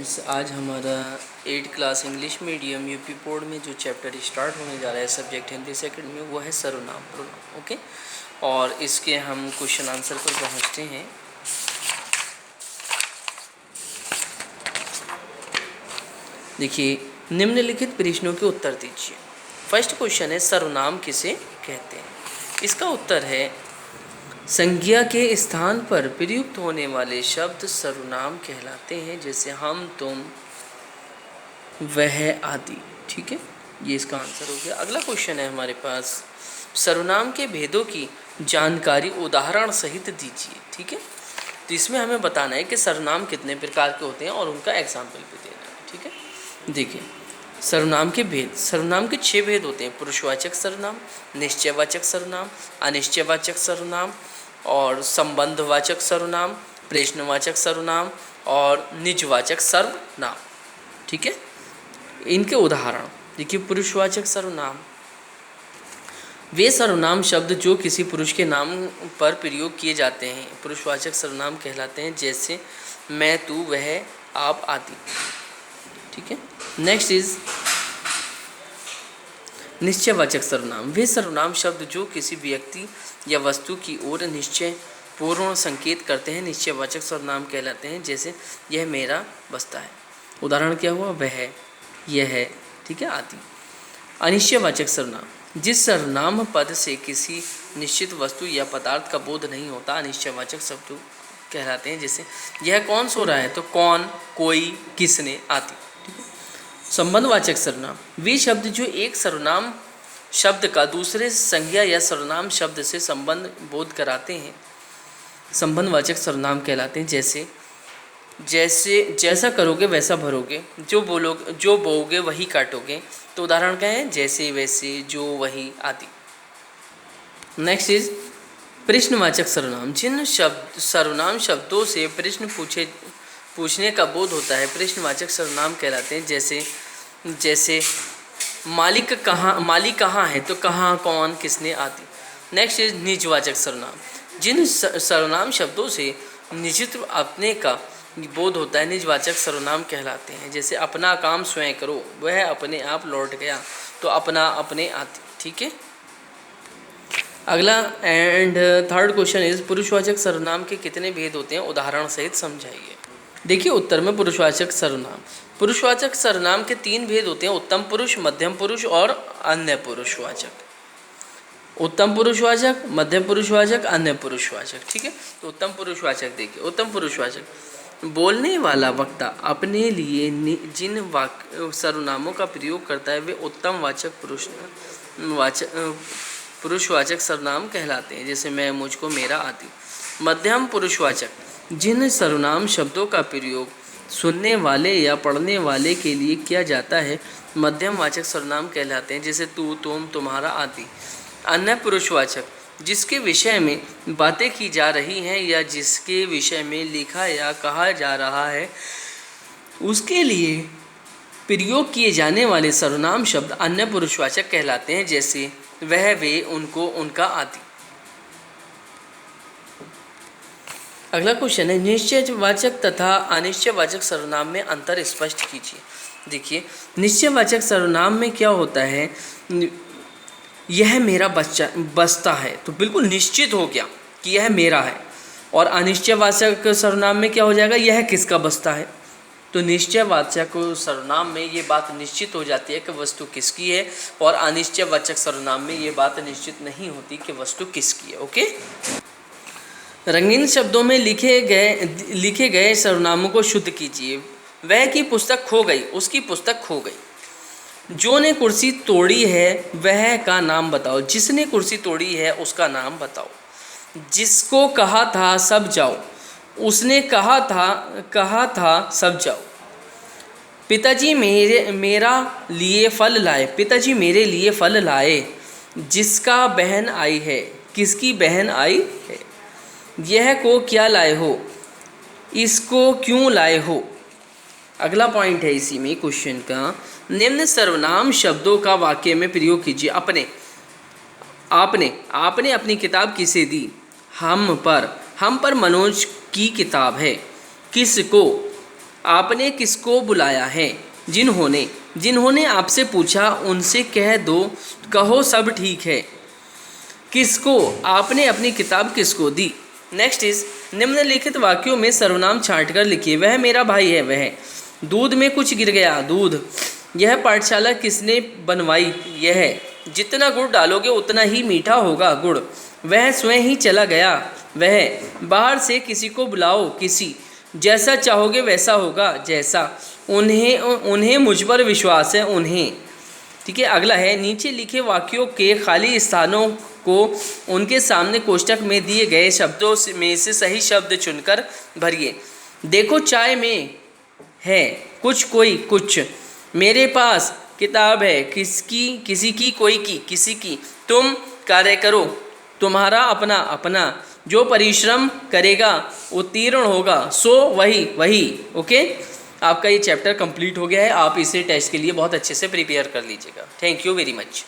आज हमारा 8 class English medium UP board में जो चैप्टर स्टार्ट होने जा रहा है सब्जेक्ट हिंदी सेकंड में, वो है सर्वनाम प्रोनाउन। ओके, और इसके हम क्वेश्चन आंसर पर पहुंचते हैं। देखिए, निम्नलिखित प्रश्नों के उत्तर दीजिए। फर्स्ट क्वेश्चन है, सर्वनाम किसे कहते हैं? इसका उत्तर है, संज्ञा के स्थान पर प्रयुक्त होने वाले शब्द सर्वनाम कहलाते हैं, जैसे हम, तुम, वह आदि। ठीक है, ये इसका आंसर हो गया। अगला क्वेश्चन है हमारे पास, सर्वनाम के भेदों की जानकारी उदाहरण सहित दीजिए। ठीक है, तो इसमें हमें बताना है कि सर्वनाम कितने प्रकार के होते हैं और उनका एग्जाम्पल भी देना है। ठीक है, देखिए सर्वनाम के भेद। सर्वनाम के 6 भेद होते हैं: पुरुषवाचक सर्वनाम, निश्चयवाचक सर्वनाम, अनिश्चयवाचक सर्वनाम और संबंधवाचक सर्वनाम, प्रश्नवाचक सर्वनाम और निजवाचक सर्वनाम। ठीक है, इनके उदाहरण देखिए। पुरुषवाचक सर्वनाम वे सर्वनाम शब्द जो किसी पुरुष के नाम पर प्रयोग किए जाते हैं पुरुषवाचक सर्वनाम कहलाते हैं, जैसे मैं, तू, वह, आप आदि। ठीक है, नेक्स्ट इज निश्चयवाचक सर्वनाम। वे सर्वनाम शब्द जो किसी व्यक्ति या वस्तु की ओर निश्चय पूर्ण संकेत करते हैं निश्चयवाचक सर्वनाम कहलाते हैं, जैसे यह मेरा बस्ता है। उदाहरण क्या हुआ? वह, यह। ठीक है, आदि। अनिश्चयवाचक सर्वनाम, जिस सर्वनाम पद से किसी निश्चित वस्तु या पदार्थ का बोध नहीं होता अनिश्चयवाचक शब्द कहलाते हैं, जैसे यह कौन सो रहा है, तो कौन, कोई, किसने आदि। ठीक है, संबंधवाचक सर्वनाम, वे शब्द जो एक सर्वनाम शब्द का दूसरे संज्ञा या सर्वनाम शब्द से संबंध बोध कराते हैं संबंधवाचक सर्वनाम कहलाते हैं, जैसा करोगे वैसा भरोगे, जो बोओगे वही काटोगे। तो उदाहरण क्या है? जैसे, वैसे, जो, वही आदि। नेक्स्ट इज प्रश्नवाचक सर्वनाम, जिन सर्वनाम शब्दों से प्रश्न पूछने का बोध होता है प्रश्नवाचक सर्वनाम कहलाते हैं, जैसे मालिक कहाँ है, तो कहाँ, कौन, किसने आदि। नेक्स्ट इज निजवाचक सर्वनाम, जिन सर्वनाम शब्दों से निजित्व अपने का बोध होता है निजवाचक सर्वनाम कहलाते हैं, जैसे अपना काम स्वयं करो, वह अपने आप लौट गया, तो अपना, अपने आदि। ठीक है, अगला एंड थर्ड क्वेश्चन इज पुरुषवाचक सर्वनाम के कितने भेद होते हैं? उदाहरण सहित समझाइए। देखिए उत्तर में पुरुषवाचक सर्वनाम के 3 भेद होते हैं: उत्तम पुरुष, मध्यम पुरुष और अन्य पुरुषवाचक। उत्तम पुरुषवाचक, मध्यम पुरुषवाचक, अन्य पुरुषवाचक। ठीक है, तो उत्तम पुरुषवाचक देखिए। उत्तम पुरुषवाचक, बोलने वाला वक्ता अपने लिए जिन सर्वनामों का प्रयोग करता है वे उत्तम पुरुषवाचक सर्वनाम कहलाते हैं, जैसे मैं, मुझको, मेरा आदि। मध्यम पुरुषवाचक, जिन सर्वनाम शब्दों का प्रयोग सुनने वाले या पढ़ने वाले के लिए किया जाता है मध्यम वाचक सर्वनाम कहलाते हैं, जैसे तू, तुम, तुम्हारा आदि। अन्य पुरुषवाचक, जिसके विषय में बातें की जा रही हैं या जिसके विषय में लिखा या कहा जा रहा है उसके लिए प्रयोग किए जाने वाले सर्वनाम शब्द अन्य पुरुषवाचक कहलाते हैं, जैसे वह, वे, उनको, उनका आदि। अगला क्वेश्चन है, निश्चयवाचक तथा अनिश्चयवाचक सर्वनाम में अंतर स्पष्ट कीजिए। देखिए, निश्चयवाचक सर्वनाम में क्या होता है? यह मेरा बस्ता है, तो बिल्कुल निश्चित हो गया कि यह मेरा है। और अनिश्चयवाचक सर्वनाम में क्या हो जाएगा? यह किसका बस्ता है। तो निश्चयवाचक सर्वनाम में ये बात निश्चित हो जाती है कि वस्तु किसकी है, और अनिश्चयवाचक सर्वनाम में ये बात निश्चित नहीं होती कि वस्तु किसकी है। ओके, रंगीन शब्दों में लिखे गए सर्वनामों को शुद्ध कीजिए। वह की पुस्तक खो गई, उसकी पुस्तक खो गई। जो ने कुर्सी तोड़ी है वह का नाम बताओ, जिसने कुर्सी तोड़ी है उसका नाम बताओ। जिसको कहा था सब जाओ, उसने कहा था सब जाओ। पिताजी मेरा लिए फल लाए, पिताजी मेरे लिए फल लाए। जिसका बहन आई है, किसकी बहन आई है। यह को क्या लाए हो, इसको क्यों लाए हो। अगला पॉइंट है इसी में क्वेश्चन का, निम्न सर्वनाम शब्दों का वाक्य में प्रयोग कीजिए। आपने अपनी किताब किसे दी? हम पर मनोज की किताब है। किसको? आपने किसको बुलाया है? जिन्होंने। जिन्होंने आपसे पूछा उनसे कह दो, कहो सब ठीक है। किसको? आपने अपनी किताब किसको दी? नेक्स्ट इज निम्नलिखित वाक्यों में सर्वनाम छांटकर लिखिए। वह मेरा भाई है। वह। दूध में कुछ गिर गया। दूध। यह पाठशाला किसने बनवाई? यह। जितना गुड़ डालोगे उतना ही मीठा होगा गुड़। वह स्वयं ही चला गया। वह। बाहर से किसी को बुलाओ। किसी। जैसा चाहोगे वैसा होगा। जैसा। उन्हें मुझ पर विश्वास है। उन्हें। ठीक है, अगला है नीचे लिखे वाक्यों के खाली स्थानों को उनके सामने कोष्ठक में दिए गए शब्दों में से सही शब्द चुनकर भरिए। देखो चाय में है कुछ, कोई कुछ। मेरे पास किताब है, किसकी, किसी की, कोई की, किसी की। तुम कार्य करो, तुम्हारा अपना, अपना। जो परिश्रम करेगा उत्तीर्ण होगा, सो वही, वही। ओके, आपका ये चैप्टर कंप्लीट हो गया है। आप इसे टेस्ट के लिए बहुत अच्छे से प्रिपेयर कर लीजिएगा। Thank you very much.